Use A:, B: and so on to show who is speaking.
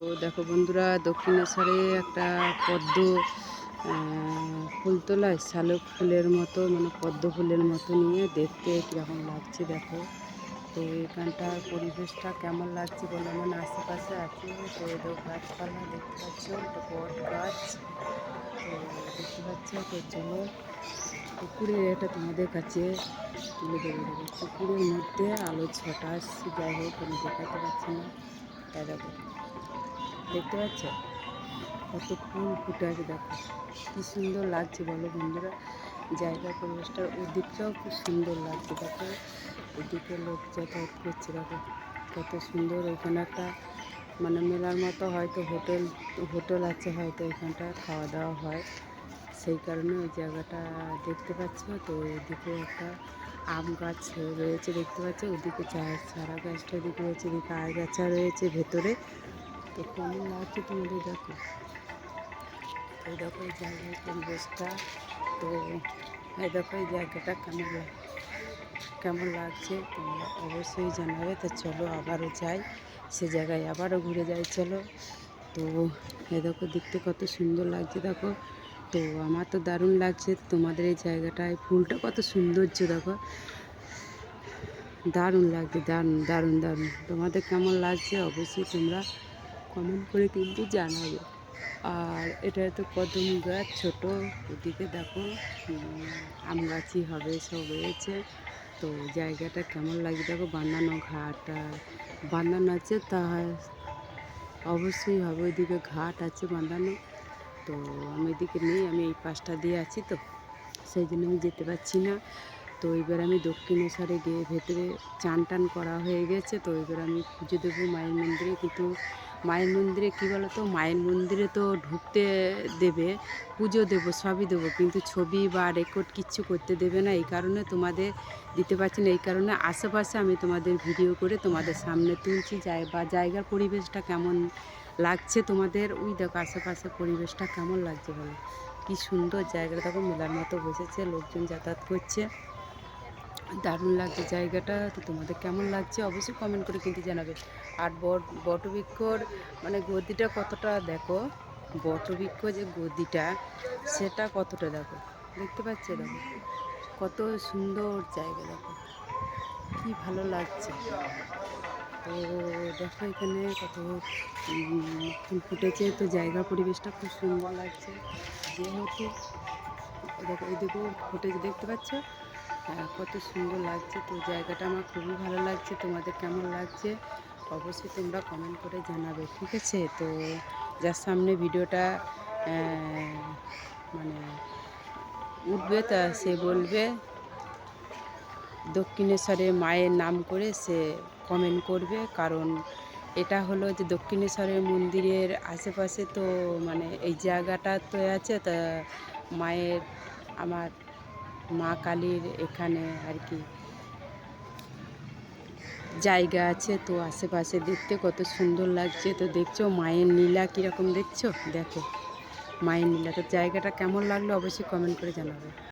A: তো দেখো বন্ধুরা, দক্ষিণেশ্বরে একটা পদ্ম ফুল তোলায় শালুক ফুলের মতো, মানে পদ্ম ফুলের মতো নিয়ে দেখতে কীরকম লাগছে দেখো। তো এখানটার পরিবেশটা কেমন লাগছে বলে, মানে আশেপাশে আছে তো এদের গাছপালা দেখতে পাচ্ছ, এটা বট গাছ। তো দেখতে পাচ্ছ, তো চলো পুকুরের এটা তোমাদের কাছে তুলে দেবো। দেখো পুকুরের মধ্যে আলো ছটা আসছে, যাই হোক আমি দেখাতে পারছি না। দেখো দেখতে পাচ্ছ কত ফুল ফুটে আছে, দেখো কি সুন্দর লাগছে বলো বন্ধুরা। জায়গার পরিবেশটা ওদিকটাও খুব সুন্দর লাগছে, দেখো ওদিকে লোক যাতায়াত করছে, দেখো কত সুন্দর। ওইখানে একটা মানে মেলার মতো হয়তো হোটেল আছে, হয়তো এখানটা খাওয়া দাওয়া হয়, সেই কারণে ওই জায়গাটা দেখতে পাচ্ছ। তো ওইদিকে একটা আম গাছ রয়েছে দেখতে পাচ্ছ, ওদিকে চারা গাছটা ওদিকে রয়েছে, এদিকে আগাছা রয়েছে ভেতরে। তো কেমন লাগছে তোমাদের দেখো, এই দেখো এই জায়গার পরিবেশটা। তো এই দেখো এই জায়গাটা কেমন লাগছে তোমরা অবশ্যই জানাবে। তো চলো আবারও যাই সে জায়গায়, আবারও ঘুরে যাই চলো। তো এই দেখো দেখতে কত সুন্দর লাগছে দেখো। তো আমার তো দারুণ লাগছে, তোমাদের এই জায়গাটায় ফুলটা কত সৌন্দর্য দেখো, দারুণ লাগছে, দারুণ দারুণ দারুণ। তোমাদের কেমন লাগছে অবশ্যই তোমরা কমেন্ট করে কিন্তু জানাবে। আর এটা তো কদম গাছ ছোট, ওদিকে দেখো আম গাছই হবে সব রয়েছে। তো জায়গাটা কেমন লাগে দেখো, বাঁধানো আছে, তা অবশ্যই হবে, ওইদিকে ঘাট আছে বাঁধানো। তো আমি এদিকে নেই, আমি এই পাশটা দিয়ে আছি, তো সেই জন্য আমি যেতে পারছি না। তো এবার আমি দক্ষিণেশ্বরে গিয়ে ভেতরে চান টান করা হয়ে গেছে, তো এবার আমি পুজো দেবো মায়ের মন্দিরে। কিন্তু মায়ের মন্দিরে কী বলো তো, মায়ের মন্দিরে তো ঢুকতে দেবে, পুজো দেবো সবই দেবো, কিন্তু ছবি বা রেকর্ড কিচ্ছু করতে দেবে না। এই কারণে তোমাদের দিতে পারছি না, এই কারণে আশেপাশে আমি তোমাদের ভিডিও করে তোমাদের সামনে তুলছি। বা জায়গার পরিবেশটা কেমন লাগছে তোমাদের, ওই দেখো আশেপাশে পরিবেশটা কেমন লাগছে বলো, কি সুন্দর জায়গাটা দেখো, মেলার মতো বসেছে, লোকজন যাতায়াত করছে, দারুণ লাগছে জায়গাটা। তো তোমাদের কেমন লাগছে অবশ্যই কমেন্ট করে কিন্তু জানাবে। আর বটবৃক্ষর মানে গদিটা কতটা দেখো, বটবৃক্ষ যে গদিটা সেটা কতটা দেখো, দেখতে পাচ্ছ দেখো কত সুন্দর জায়গা, দেখো কি ভালো লাগছে। তো দেখো এখানে কত ফুল ফুটেছে, তো জায়গার পরিবেশটা খুব সুন্দর লাগছে। যেহেতু দেখো এইদিকেও ফুটেছে দেখতে পাচ্ছ, হ্যাঁ কত সুন্দর লাগছে। তো জায়গাটা আমার খুবই ভালো লাগছে, তোমাদের কেমন লাগছে অবশ্যই তোমরা কমেন্ট করে জানাবে, ঠিক আছে। তো যার সামনে ভিডিওটা মানে উঠবে, তা সে বলবে দক্ষিণেশ্বরে মায়ের নাম করে সে কমেন্ট করবে, কারণ এটা হলো যে দক্ষিণেশ্বরের মন্দিরের আশেপাশে, তো মানে এই জায়গাটা তো আছে, তা মায়ের আমার মা কালীর এখানে আর কি জায়গা আছে। তো আশেপাশে দেখতে কত সুন্দর লাগছে। তো দেখছো মায়ের নীলা কীরকম দেখছো, দেখো মায়ের নীলা। তো জায়গাটা কেমন লাগলো অবশ্যই কমেন্ট করে জানাবে।